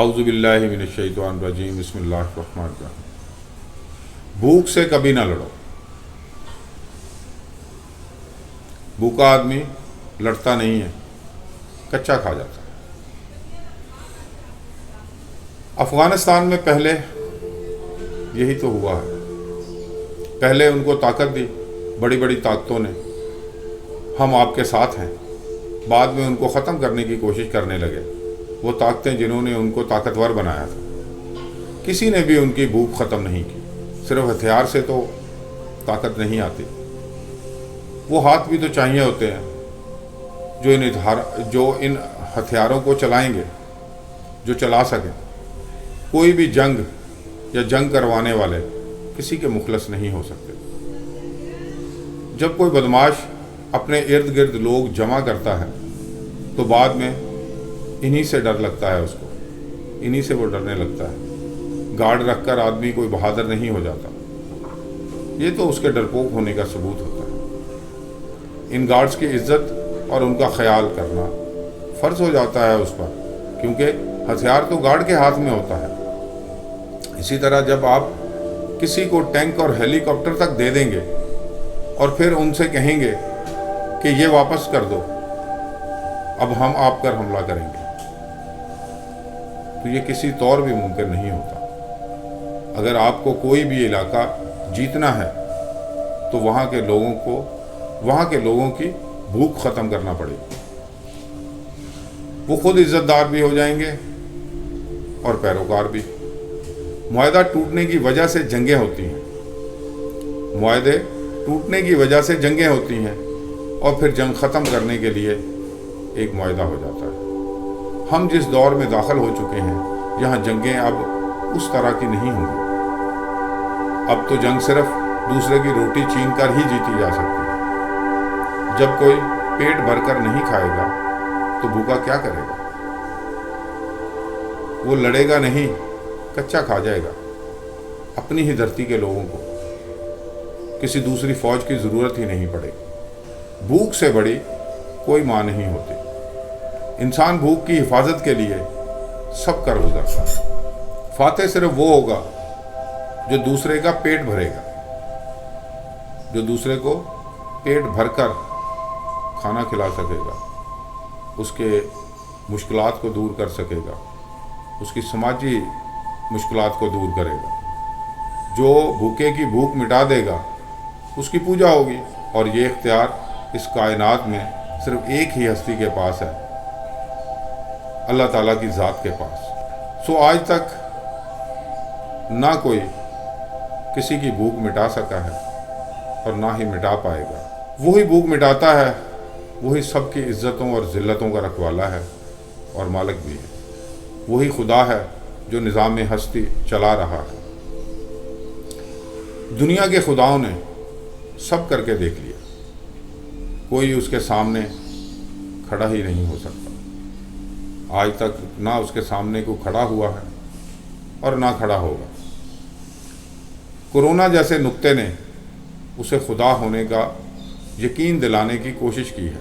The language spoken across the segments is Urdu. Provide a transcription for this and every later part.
اعوذ باللہ من الشیطان الرجیم بسم اللہ الرحمن الرحیم۔ بھوک سے کبھی نہ لڑو۔ بھوکا آدمی لڑتا نہیں ہے، کچا کھا جاتا ہے۔ افغانستان میں پہلے یہی تو ہوا ہے۔ پہلے ان کو طاقت دی بڑی بڑی طاقتوں نے، ہم آپ کے ساتھ ہیں۔ بعد میں ان کو ختم کرنے کی کوشش کرنے لگے وہ طاقتیں جنہوں نے ان کو طاقتور بنایا تھا۔ کسی نے بھی ان کی بھوک ختم نہیں کی۔ صرف ہتھیار سے تو طاقت نہیں آتی، وہ ہاتھ بھی تو چاہیے ہوتے ہیں جو ان ہتھیاروں کو چلائیں گے، جو چلا سکیں۔ کوئی بھی جنگ یا جنگ کروانے والے کسی کے مخلص نہیں ہو سکتے۔ جب کوئی بدماش اپنے ارد گرد لوگ جمع کرتا ہے تو بعد میں انہی سے ڈر لگتا ہے، اس کو انہی سے وہ ڈرنے لگتا ہے۔ گارڈ رکھ کر آدمی کوئی بہادر نہیں ہو جاتا، یہ تو اس کے ڈرپوک ہونے کا ثبوت ہوتا ہے۔ ان گارڈز کی عزت اور ان کا خیال کرنا فرض ہو جاتا ہے اس پر، کیونکہ ہتھیار تو گارڈ کے ہاتھ میں ہوتا ہے۔ اسی طرح جب آپ کسی کو ٹینک اور ہیلی کاپٹر تک دے دیں گے اور پھر ان سے کہیں گے کہ یہ واپس کر دو، اب ہم آپ پر حملہ کریں گے، تو یہ کسی طور بھی ممکن نہیں ہوتا۔ اگر آپ کو کوئی بھی علاقہ جیتنا ہے تو وہاں کے لوگوں کی بھوک ختم کرنا پڑے گی۔ وہ خود عزت دار بھی ہو جائیں گے اور پیروکار بھی۔ معاہدہ ٹوٹنے کی وجہ سے جنگیں ہوتی ہیں، معاہدے ٹوٹنے کی وجہ سے جنگیں ہوتی ہیں، اور پھر جنگ ختم کرنے کے لیے ایک معاہدہ ہو جاتا ہے۔ ہم جس دور میں داخل ہو چکے ہیں یہاں جنگیں اب اس طرح کی نہیں ہوں گی۔ اب تو جنگ صرف دوسرے کی روٹی چھین کر ہی جیتی جا سکتی ہے۔ جب کوئی پیٹ بھر کر نہیں کھائے گا تو بھوکا کیا کرے گا؟ وہ لڑے گا نہیں، کچا کھا جائے گا۔ اپنی ہی دھرتی کے لوگوں کو کسی دوسری فوج کی ضرورت ہی نہیں پڑے گی۔ بھوک سے بڑی کوئی ماں نہیں ہوتی۔ انسان بھوک کی حفاظت کے لیے سب کر گزرتا ہے۔ فاتح صرف وہ ہوگا جو دوسرے کا پیٹ بھرے گا، جو دوسرے کو پیٹ بھر کر کھانا کھلا سکے گا، اس کے مشکلات کو دور کر سکے گا، اس کی سماجی مشکلات کو دور کرے گا۔ جو بھوکے کی بھوک مٹا دے گا اس کی پوجا ہوگی، اور یہ اختیار اس کائنات میں صرف ایک ہی ہستی کے پاس ہے، اللہ تعالیٰ کی ذات کے پاس۔ سو آج تک نہ کوئی کسی کی بھوک مٹا سکا ہے اور نہ ہی مٹا پائے گا۔ وہی بھوک مٹاتا ہے، وہی سب کی عزتوں اور ذلتوں کا رکھوالا ہے اور مالک بھی ہے۔ وہی خدا ہے جو نظام ہستی چلا رہا ہے۔ دنیا کے خداؤں نے سب کر کے دیکھ لیا، کوئی اس کے سامنے کھڑا ہی نہیں ہو سکتا۔ آج تک نہ اس کے سامنے کو کھڑا ہوا ہے اور نہ کھڑا ہوگا۔ کورونا جیسے نکتے نے اسے خدا ہونے کا یقین دلانے کی کوشش کی ہے۔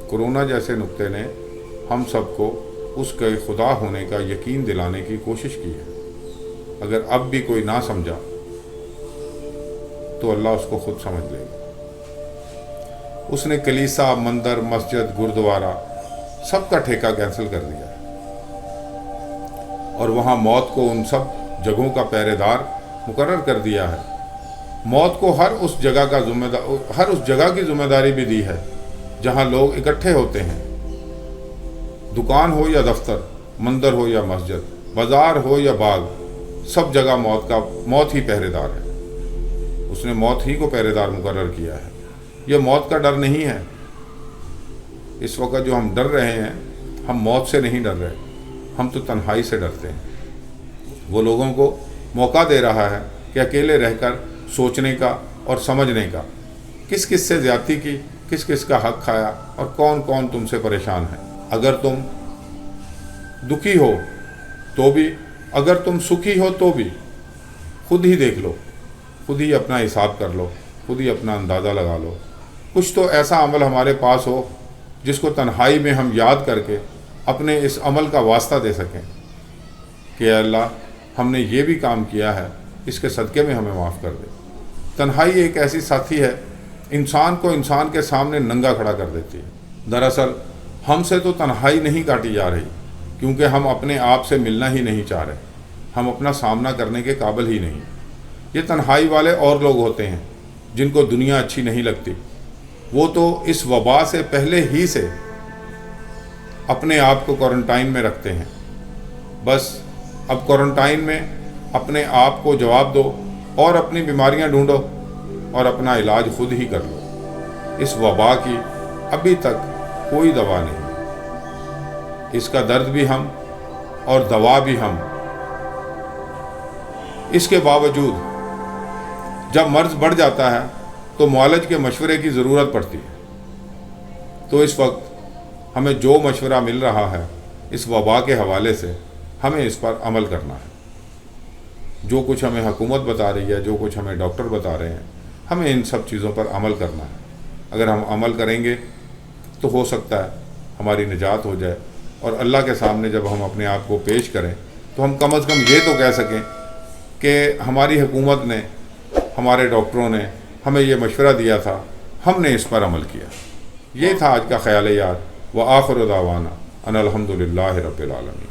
کورونا جیسے نکتے نے ہم سب کو اس کے خدا ہونے کا یقین دلانے کی کوشش کی ہے۔ اگر اب بھی کوئی نہ سمجھا تو اللہ اس کو خود سمجھ لے گا۔ اس نے کلیسا، مندر، مسجد، گردوارہ سب کا ٹھیکہ کینسل کر دیا اور وہاں موت کو ان سب جگہوں کا پہرے دار مقرر کر دیا ہے۔ موت کو ہر اس جگہ کی ذمہ داری بھی دی ہے جہاں لوگ اکٹھے ہوتے ہیں، دکان ہو یا دفتر، مندر ہو یا مسجد، بازار ہو یا باغ، سب جگہ موت ہی پہرے دار ہے۔ اس نے موت ہی کو پہرے دار مقرر کیا ہے۔ یہ موت کا ڈر نہیں ہے۔ اس وقت جو ہم ڈر رہے ہیں، ہم موت سے نہیں ڈر رہے، ہم تو تنہائی سے ڈرتے ہیں۔ وہ لوگوں کو موقع دے رہا ہے کہ اکیلے رہ کر سوچنے کا اور سمجھنے کا، کس کس سے زیادتی کی، کس کس کا حق کھایا اور کون کون تم سے پریشان ہے۔ اگر تم دکھی ہو تو بھی، اگر تم سکھی ہو تو بھی، خود ہی دیکھ لو، خود ہی اپنا حساب کر لو، خود ہی اپنا اندازہ لگا لو۔ کچھ تو ایسا عمل ہمارے پاس ہو جس کو تنہائی میں ہم یاد کر کے اپنے اس عمل کا واسطہ دے سکیں۔ کہ اے اللہ ہم نے یہ بھی کام کیا ہے، اس کے صدقے میں ہمیں معاف کر دے۔ تنہائی ایک ایسی ساتھی ہے انسان کو انسان کے سامنے ننگا کھڑا کر دیتی ہے۔ دراصل ہم سے تو تنہائی نہیں کاٹی جا رہی، کیونکہ ہم اپنے آپ سے ملنا ہی نہیں چاہ رہے، ہم اپنا سامنا کرنے کے قابل ہی نہیں۔ یہ تنہائی والے اور لوگ ہوتے ہیں جن کو دنیا اچھی نہیں لگتی، وہ تو اس وبا سے پہلے ہی سے اپنے آپ کو کوارنٹائن میں رکھتے ہیں۔ بس اب کوارنٹائن میں اپنے آپ کو جواب دو اور اپنی بیماریاں ڈھونڈو اور اپنا علاج خود ہی کر لو۔ اس وبا کی ابھی تک کوئی دوا نہیں، اس کا درد بھی ہم اور دوا بھی ہم۔ اس کے باوجود جب مرض بڑھ جاتا ہے تو معالج کے مشورے کی ضرورت پڑتی ہے۔ تو اس وقت ہمیں جو مشورہ مل رہا ہے اس وبا کے حوالے سے، ہمیں اس پر عمل کرنا ہے۔ جو کچھ ہمیں حکومت بتا رہی ہے، جو کچھ ہمیں ڈاکٹر بتا رہے ہیں، ہمیں ان سب چیزوں پر عمل کرنا ہے۔ اگر ہم عمل کریں گے تو ہو سکتا ہے ہماری نجات ہو جائے، اور اللہ کے سامنے جب ہم اپنے آپ کو پیش کریں تو ہم کم از کم یہ تو کہہ سکیں کہ ہماری حکومت نے، ہمارے ڈاکٹروں نے ہمیں یہ مشورہ دیا تھا، ہم نے اس پر عمل کیا۔ یہ تھا آج کا خیال یاد۔ وآخر دعوانا ان الحمد للہ رب العالمین۔